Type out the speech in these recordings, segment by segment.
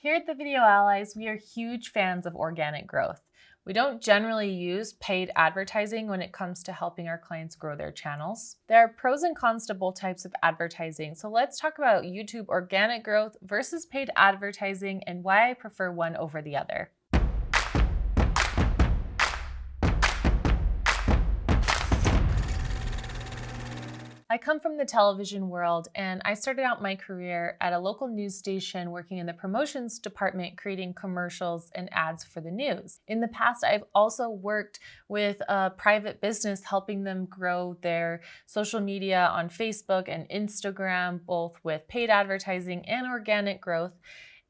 Here at the Video Allies, we are huge fans of organic growth. We don't generally use paid advertising when it comes to helping our clients grow their channels. There are pros and cons to both types of advertising, so let's talk about YouTube organic growth versus paid advertising and why I prefer one over the other. I come from the television world, and I started out my career at a local news station working in the promotions department, creating commercials and ads for the news. In the past, I've also worked with a private business, helping them grow their social media on Facebook and Instagram, both with paid advertising and organic growth.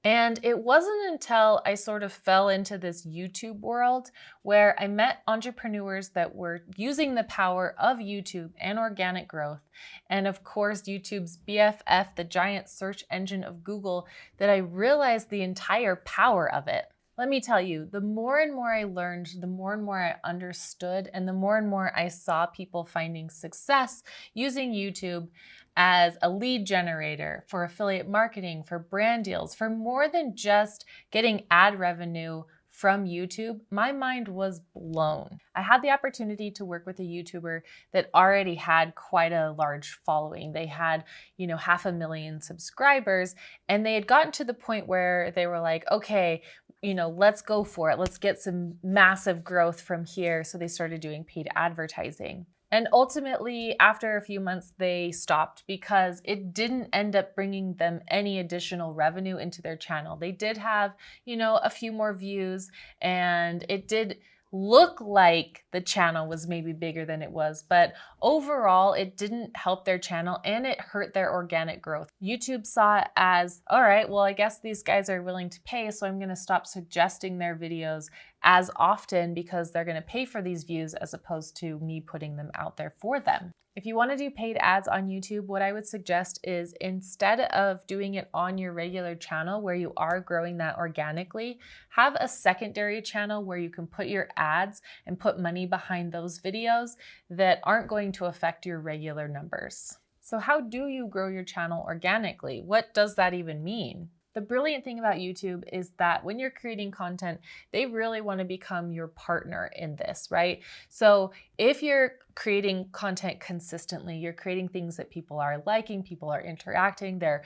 And it wasn't until I sort of fell into this YouTube world where I met entrepreneurs that were using the power of YouTube and organic growth. And of course, YouTube's BFF, the giant search engine of Google, that I realized the entire power of it. Let me tell you, the more and more I learned, the more and more I understood, and the more and more I saw people finding success using YouTube as a lead generator for affiliate marketing, for brand deals, for more than just getting ad revenue from YouTube, my mind was blown. I had the opportunity to work with a YouTuber that already had quite a large following. They had, 500,000 subscribers, and they had gotten to the point where they were like, okay, let's go for it. Let's get some massive growth from here. So they started doing paid advertising. And ultimately, after a few months, they stopped because it didn't end up bringing them any additional revenue into their channel. They did have, a few more views, and it did look like the channel was maybe bigger than it was, but overall it didn't help their channel and it hurt their organic growth. YouTube saw it as, all right, well, I guess these guys are willing to pay, so I'm gonna stop suggesting their videos as often because they're gonna pay for these views as opposed to me putting them out there for them. If you want to do paid ads on YouTube, what I would suggest is instead of doing it on your regular channel where you are growing that organically, have a secondary channel where you can put your ads and put money behind those videos that aren't going to affect your regular numbers. So how do you grow your channel organically? What does that even mean? The brilliant thing about YouTube is that when you're creating content, they really want to become your partner in this, right? So if you're creating content consistently, you're creating things that people are liking, people are interacting, they're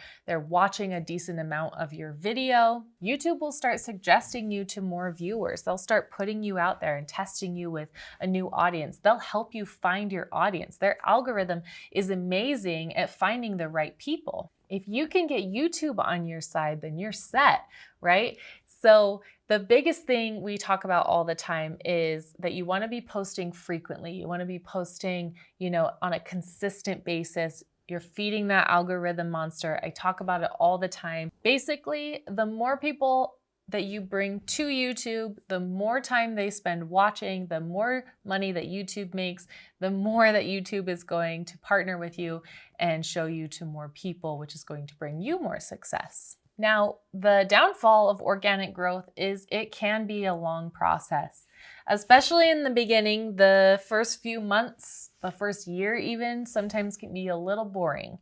watching a decent amount of your video, YouTube will start suggesting you to more viewers. They'll start putting you out there and testing you with a new audience. They'll help you find your audience. Their algorithm is amazing at finding the right people. If you can get YouTube on your side, then you're set, right? So the biggest thing we talk about all the time is that you want to be posting frequently. You want to be posting, on a consistent basis. You're feeding that algorithm monster. I talk about it all the time. Basically, the more people that you bring to YouTube, the more time they spend watching, the more money that YouTube makes, the more that YouTube is going to partner with you and show you to more people, which is going to bring you more success. Now, the downfall of organic growth is it can be a long process, especially in the beginning. The first few months, the first year even, sometimes can be a little boring.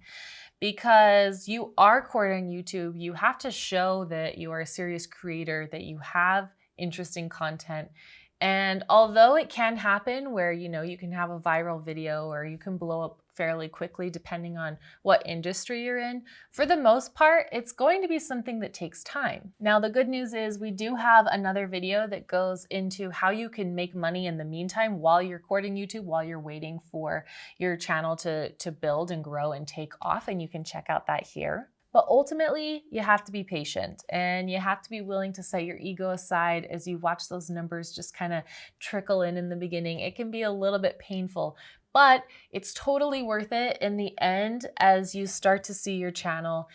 Because you are courting YouTube, you have to show that you are a serious creator, that you have interesting content. And although it can happen where, you can have a viral video or you can blow up fairly quickly depending on what industry you're in, for the most part, it's going to be something that takes time. Now, the good news is we do have another video that goes into how you can make money in the meantime while you're courting YouTube, while you're waiting for your channel to build and grow and take off, and you can check out that here. But ultimately, you have to be patient and you have to be willing to set your ego aside as you watch those numbers just kind of trickle in the beginning. It can be a little bit painful, but it's totally worth it in the end as you start to see your channel,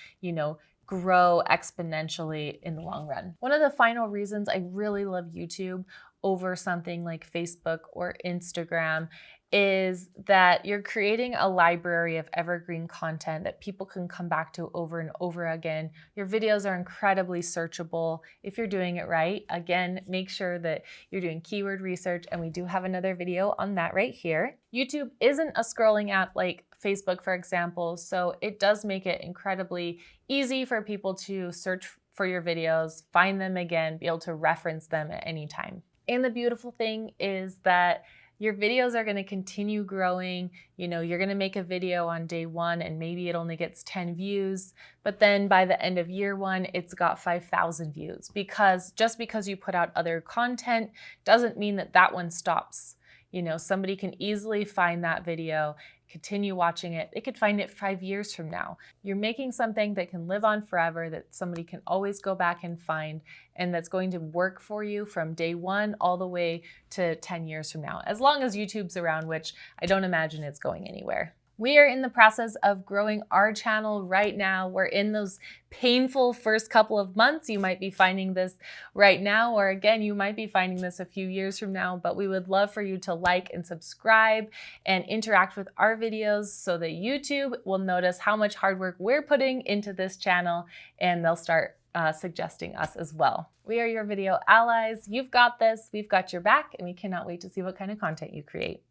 grow exponentially in the long run. One of the final reasons I really love YouTube over something like Facebook or Instagram is that you're creating a library of evergreen content that people can come back to over and over again. Your videos are incredibly searchable if you're doing it right. Again, make sure that you're doing keyword research, and we do have another video on that right here. YouTube isn't a scrolling app like Facebook, for example, so it does make it incredibly easy for people to search for your videos, find them again, be able to reference them at any time. And the beautiful thing is that your videos are going to continue growing. You know, you're going to make a video on day 1 and maybe it only gets 10 views, but then by the end of year 1, it's got 5,000 views, because just because you put out other content doesn't mean that that one stops. You know, somebody can easily find that video, continue watching it. They could find it 5 years from now. You're making something that can live on forever, that somebody can always go back and find, and that's going to work for you from day 1 all the way to 10 years from now, as long as YouTube's around, which I don't imagine it's going anywhere. We are in the process of growing our channel right now. We're in those painful first couple of months. You might be finding this right now, or again, you might be finding this a few years from now, but we would love for you to like and subscribe and interact with our videos so that YouTube will notice how much hard work we're putting into this channel, and they'll start suggesting us as well. We are your video allies. You've got this, we've got your back, and we cannot wait to see what kind of content you create.